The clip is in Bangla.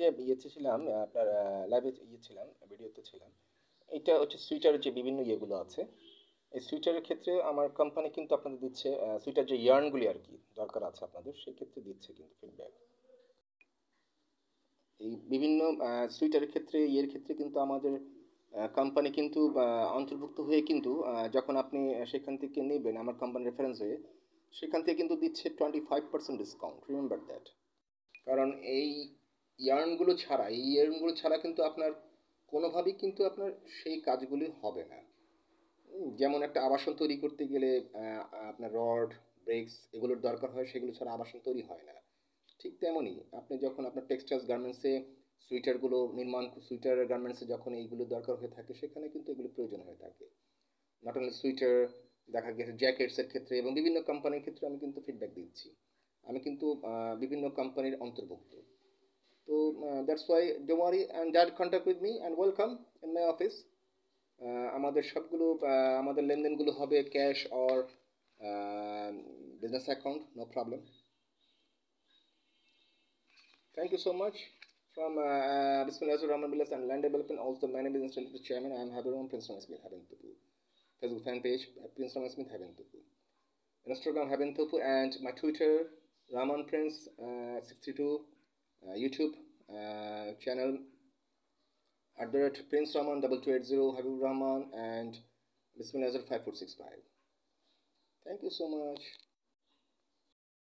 যে ইয়েতে ছিলাম, আপনার লাইভে ছিলাম, ভিডিওতে ছিলাম। এটা হচ্ছে সুইটারের যে বিভিন্ন ইয়েগুলো আছে, এই সুইটারের ক্ষেত্রে আমার কোম্পানি কিন্তু আপনাদের দিচ্ছে সুইটার যে ইয়ার্নগুলি আর কি দরকার আছে আপনাদের, সেই ক্ষেত্রে দিচ্ছে কিন্তু ফিডব্যাক। এই বিভিন্ন সুইটারের ক্ষেত্রে ইয়ের ক্ষেত্রে কিন্তু আমাদের কোম্পানি কিন্তু অন্তর্ভুক্ত হয়ে কিন্তু যখন আপনি সেখান থেকে নেবেন আমার কোম্পানি রেফারেন্স হয়ে, সেখান থেকে কিন্তু দিচ্ছে 25% ডিসকাউন্ট, রিমেম্বার দ্যাট। কারণ এই ইয়ার্নগুলো ছাড়া কিন্তু আপনার কোনোভাবেই কিন্তু আপনার সেই কাজগুলি হবে না। যেমন একটা আবাসন তৈরি করতে গেলে আপনার রড, ব্রেক্স এগুলোর দরকার হয়, সেগুলো ছাড়া আবাসন তৈরি হয় না। ঠিক তেমনই আপনি যখন আপনার টেক্সটাইলস গার্মেন্টসে সুইটার গার্মেন্টসে যখন এইগুলো দরকার হয়ে থাকে, সেখানে কিন্তু এগুলো প্রয়োজন হয়ে থাকে। নট অনলি সুইটার, দেখা গেছে জ্যাকেটসের ক্ষেত্রে এবং বিভিন্ন কোম্পানির ক্ষেত্রে আমি কিন্তু ফিডব্যাক দিচ্ছি। আমি কিন্তু বিভিন্ন কোম্পানির অন্তর্ভুক্ত। তো that's why don't worry and direct contact with me and welcome in my office. আমাদের সবগুলো আমাদের লেনদেনগুলো হবে cash or business account, no problem. Thank you so much. From Bismillah Rahman Billas and Land Development, also my name is Institute Chairman. I am Habibur Prince Rahman Smith Haben Tupu. Facebook fan page Prince Rahman Smith Haben Tupu. Instagram Haben Tupu, and my Twitter Rahman Prince 62. YouTube channel @Prince Rahman 2280 Habib Rahman and Bismillah 5465. Thank you so much.